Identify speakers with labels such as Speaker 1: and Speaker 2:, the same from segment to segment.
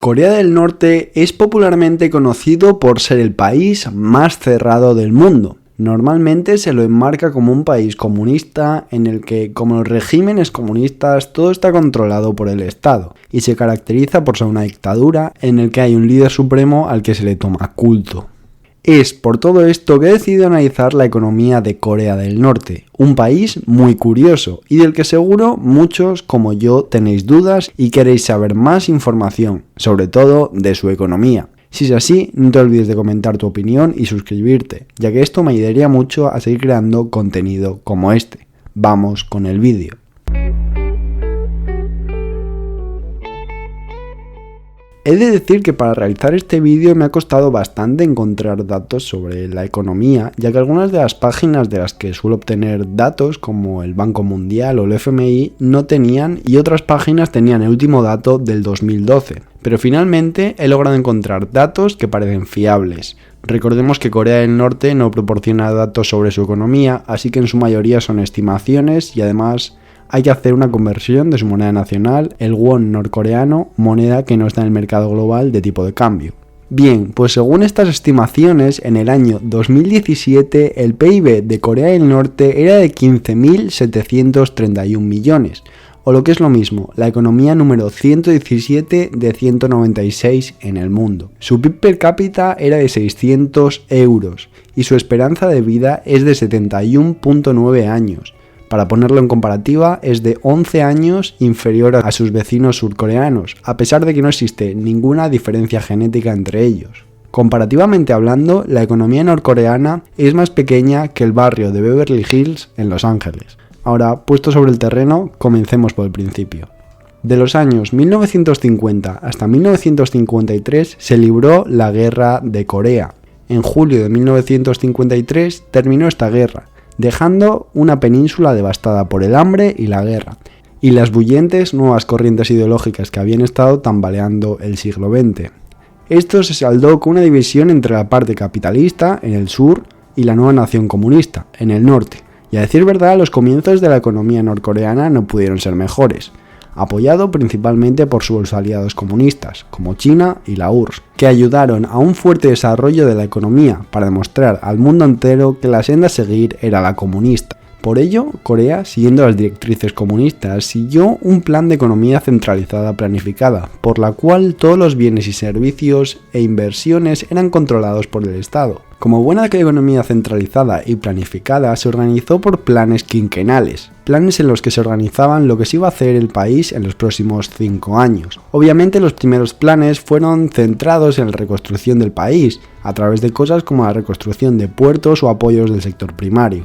Speaker 1: Corea del Norte es popularmente conocido por ser el país más cerrado del mundo. Normalmente se lo enmarca como un país comunista en el que, como los regímenes comunistas, todo está controlado por el Estado y se caracteriza por ser una dictadura en el que hay un líder supremo al que se le toma culto. Es por todo esto que he decidido analizar la economía de Corea del Norte, un país muy curioso y del que seguro muchos como yo tenéis dudas y queréis saber más información, sobre todo de su economía. Si es así, no te olvides de comentar tu opinión y suscribirte, ya que esto me ayudaría mucho a seguir creando contenido como este. Vamos con el vídeo. He de decir que para realizar este vídeo me ha costado bastante encontrar datos sobre la economía, ya que algunas de las páginas de las que suelo obtener datos, como el Banco Mundial o el FMI, no tenían y otras páginas tenían el último dato del 2012. Pero finalmente he logrado encontrar datos que parecen fiables. Recordemos que Corea del Norte no proporciona datos sobre su economía, así que en su mayoría son estimaciones y además hay que hacer una conversión de su moneda nacional, el won norcoreano, moneda que no está en el mercado global de tipo de cambio. Bien, pues según estas estimaciones, en el año 2017 el PIB de Corea del Norte era de 15.731 millones, o lo que es lo mismo, la economía número 117 de 196 en el mundo. Su PIB per cápita era de 600 euros y su esperanza de vida es de 71.9 años. Para ponerlo en comparativa, es de 11 años inferior a sus vecinos surcoreanos, a pesar de que no existe ninguna diferencia genética entre ellos. Comparativamente hablando, la economía norcoreana es más pequeña que el barrio de Beverly Hills en Los Ángeles. Ahora, puesto sobre el terreno, comencemos por el principio. De los años 1950 hasta 1953 se libró la Guerra de Corea. En julio de 1953 terminó esta guerra, dejando una península devastada por el hambre y la guerra, y las bullentes nuevas corrientes ideológicas que habían estado tambaleando el siglo XX. Esto se saldó con una división entre la parte capitalista, en el sur, y la nueva nación comunista, en el norte, y a decir verdad, los comienzos de la economía norcoreana no pudieron ser mejores, apoyado principalmente por sus aliados comunistas, como China y la URSS, que ayudaron a un fuerte desarrollo de la economía para demostrar al mundo entero que la senda a seguir era la comunista. Por ello, Corea, siguiendo las directrices comunistas, siguió un plan de economía centralizada planificada, por la cual todos los bienes y servicios e inversiones eran controlados por el Estado. Como buena economía centralizada y planificada, se organizó por planes quinquenales, planes en los que se organizaban lo que se iba a hacer el país en los próximos 5 años. Obviamente los primeros planes fueron centrados en la reconstrucción del país, a través de cosas como la reconstrucción de puertos o apoyos del sector primario.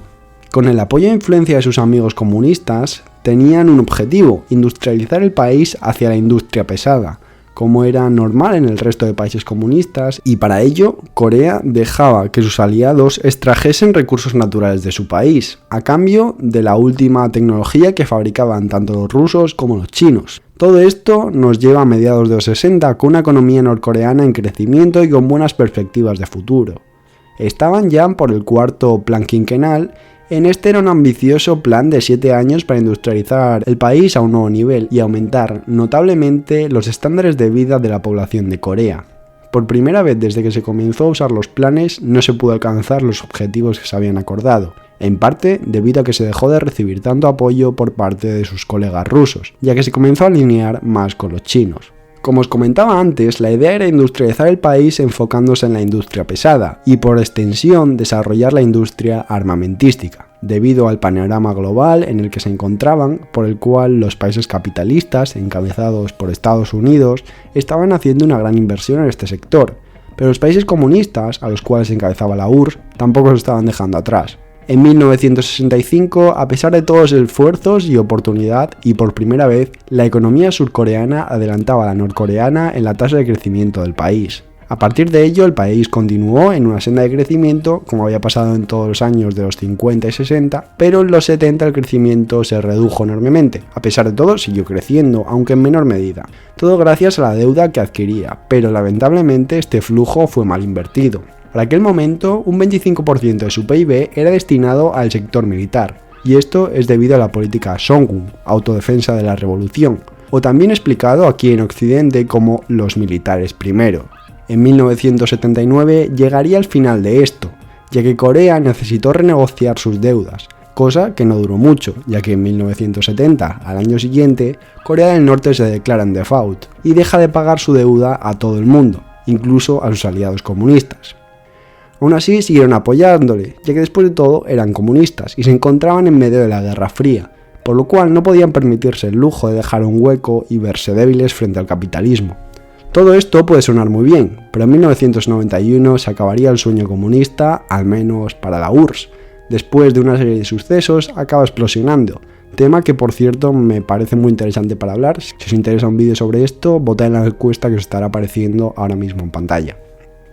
Speaker 1: Con el apoyo e influencia de sus amigos comunistas, tenían un objetivo: industrializar el país hacia la industria pesada, como era normal en el resto de países comunistas, y para ello Corea dejaba que sus aliados extrajesen recursos naturales de su país, a cambio de la última tecnología que fabricaban tanto los rusos como los chinos. Todo esto nos lleva a mediados de los 60 con una economía norcoreana en crecimiento y con buenas perspectivas de futuro. Estaban ya por el cuarto plan quinquenal. En este era un ambicioso plan de 7 años para industrializar el país a un nuevo nivel y aumentar notablemente los estándares de vida de la población de Corea. Por primera vez desde que se comenzó a usar los planes no se pudo alcanzar los objetivos que se habían acordado, en parte debido a que se dejó de recibir tanto apoyo por parte de sus colegas rusos, ya que se comenzó a alinear más con los chinos. Como os comentaba antes, la idea era industrializar el país enfocándose en la industria pesada y por extensión desarrollar la industria armamentística, debido al panorama global en el que se encontraban, por el cual los países capitalistas, encabezados por Estados Unidos, estaban haciendo una gran inversión en este sector, pero los países comunistas, a los cuales encabezaba la URSS, tampoco se estaban dejando atrás. En 1965, a pesar de todos los esfuerzos y oportunidad, y por primera vez, la economía surcoreana adelantaba a la norcoreana en la tasa de crecimiento del país. A partir de ello, el país continuó en una senda de crecimiento, como había pasado en todos los años de los 50 y 60, pero en los 70 el crecimiento se redujo enormemente. A pesar de todo, siguió creciendo, aunque en menor medida. Todo gracias a la deuda que adquiría, pero lamentablemente este flujo fue mal invertido. Para aquel momento, un 25% de su PIB era destinado al sector militar, y esto es debido a la política Songun, autodefensa de la revolución, o también explicado aquí en Occidente como los militares primero. En 1979 llegaría el final de esto, ya que Corea necesitó renegociar sus deudas, cosa que no duró mucho, ya que en 1970, al año siguiente, Corea del Norte se declara en default y deja de pagar su deuda a todo el mundo, incluso a sus aliados comunistas. Aún así siguieron apoyándole, ya que después de todo eran comunistas y se encontraban en medio de la Guerra Fría, por lo cual no podían permitirse el lujo de dejar un hueco y verse débiles frente al capitalismo. Todo esto puede sonar muy bien, pero en 1991 se acabaría el sueño comunista, al menos para la URSS. Después de una serie de sucesos, acaba explosionando. Tema que, por cierto, me parece muy interesante para hablar. Si os interesa un vídeo sobre esto, votad en la encuesta que os estará apareciendo ahora mismo en pantalla.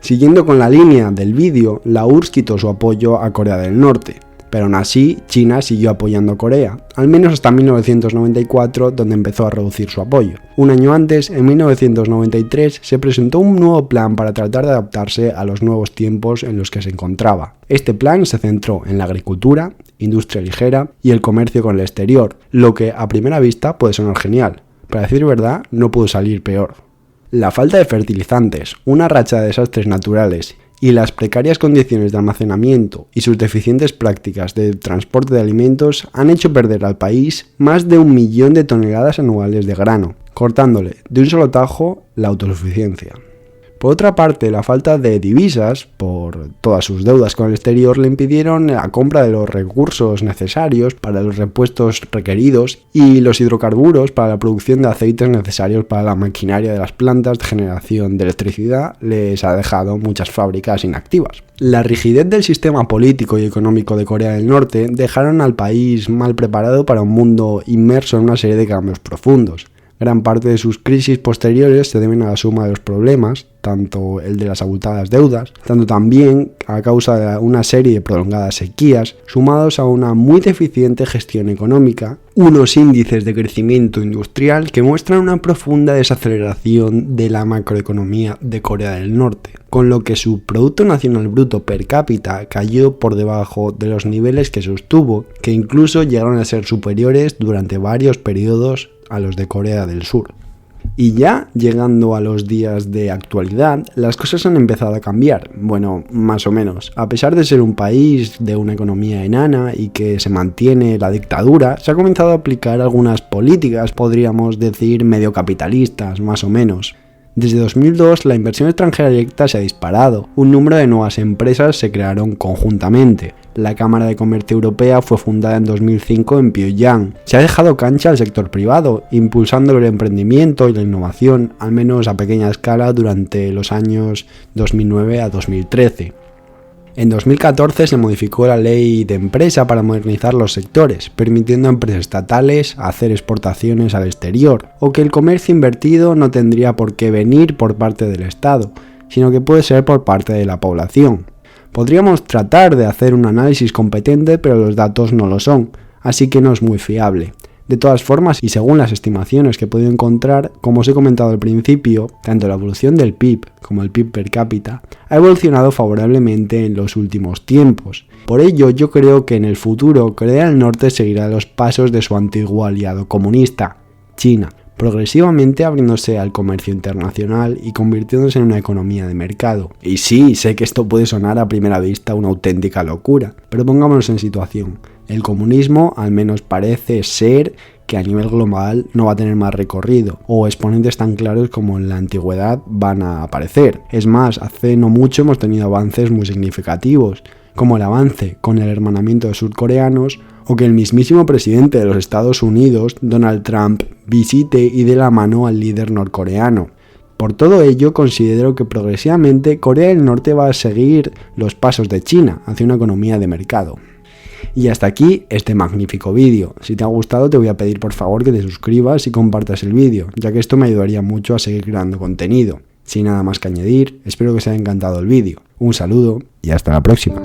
Speaker 1: Siguiendo con la línea del vídeo, la URSS quitó su apoyo a Corea del Norte, pero aún así China siguió apoyando a Corea, al menos hasta 1994, donde empezó a reducir su apoyo. Un año antes, en 1993, se presentó un nuevo plan para tratar de adaptarse a los nuevos tiempos en los que se encontraba. Este plan se centró en la agricultura, industria ligera y el comercio con el exterior, lo que a primera vista puede sonar genial. Para decir verdad, no pudo salir peor. La falta de fertilizantes, una racha de desastres naturales y las precarias condiciones de almacenamiento y sus deficientes prácticas de transporte de alimentos han hecho perder al país más de 1 millón de toneladas anuales de grano, cortándole de un solo tajo la autosuficiencia. Por otra parte, la falta de divisas, por todas sus deudas con el exterior, le impidieron la compra de los recursos necesarios para los repuestos requeridos y los hidrocarburos para la producción de aceites necesarios para la maquinaria de las plantas de generación de electricidad les ha dejado muchas fábricas inactivas. La rigidez del sistema político y económico de Corea del Norte dejaron al país mal preparado para un mundo inmerso en una serie de cambios profundos. Gran parte de sus crisis posteriores se deben a la suma de los problemas, tanto el de las abultadas deudas, tanto también a causa de una serie de prolongadas sequías, sumados a una muy deficiente gestión económica, unos índices de crecimiento industrial que muestran una profunda desaceleración de la macroeconomía de Corea del Norte, con lo que su Producto Nacional Bruto per cápita cayó por debajo de los niveles que sostuvo, que incluso llegaron a ser superiores durante varios periodos a los de Corea del Sur. Y ya llegando a los días de actualidad, las cosas han empezado a cambiar, bueno, más o menos. A pesar de ser un país de una economía enana y que se mantiene la dictadura, se ha comenzado a aplicar algunas políticas, podríamos decir, medio capitalistas, más o menos. Desde 2002 la inversión extranjera directa se ha disparado, un número de nuevas empresas se crearon conjuntamente. La Cámara de Comercio Europea fue fundada en 2005 en Pyongyang. Se ha dejado cancha al sector privado, impulsando el emprendimiento y la innovación, al menos a pequeña escala, durante los años 2009 a 2013. En 2014 se modificó la ley de empresa para modernizar los sectores, permitiendo a empresas estatales hacer exportaciones al exterior, o que el comercio invertido no tendría por qué venir por parte del Estado, sino que puede ser por parte de la población. Podríamos tratar de hacer un análisis competente, pero los datos no lo son, así que no es muy fiable. De todas formas, y según las estimaciones que he podido encontrar, como os he comentado al principio, tanto la evolución del PIB como el PIB per cápita ha evolucionado favorablemente en los últimos tiempos. Por ello, yo creo que en el futuro Corea del Norte seguirá los pasos de su antiguo aliado comunista, China, progresivamente abriéndose al comercio internacional y convirtiéndose en una economía de mercado. Y sí, sé que esto puede sonar a primera vista una auténtica locura, pero pongámonos en situación. El comunismo al menos parece ser que a nivel global no va a tener más recorrido, o exponentes tan claros como en la antigüedad van a aparecer. Es más, hace no mucho hemos tenido avances muy significativos, como el avance con el hermanamiento de surcoreanos, o que el mismísimo presidente de los Estados Unidos, Donald Trump, visite y dé la mano al líder norcoreano. Por todo ello, considero que progresivamente Corea del Norte va a seguir los pasos de China hacia una economía de mercado. Y hasta aquí este magnífico vídeo. Si te ha gustado te voy a pedir por favor que te suscribas y compartas el vídeo, ya que esto me ayudaría mucho a seguir creando contenido. Sin nada más que añadir, espero que os haya encantado el vídeo. Un saludo y hasta la próxima.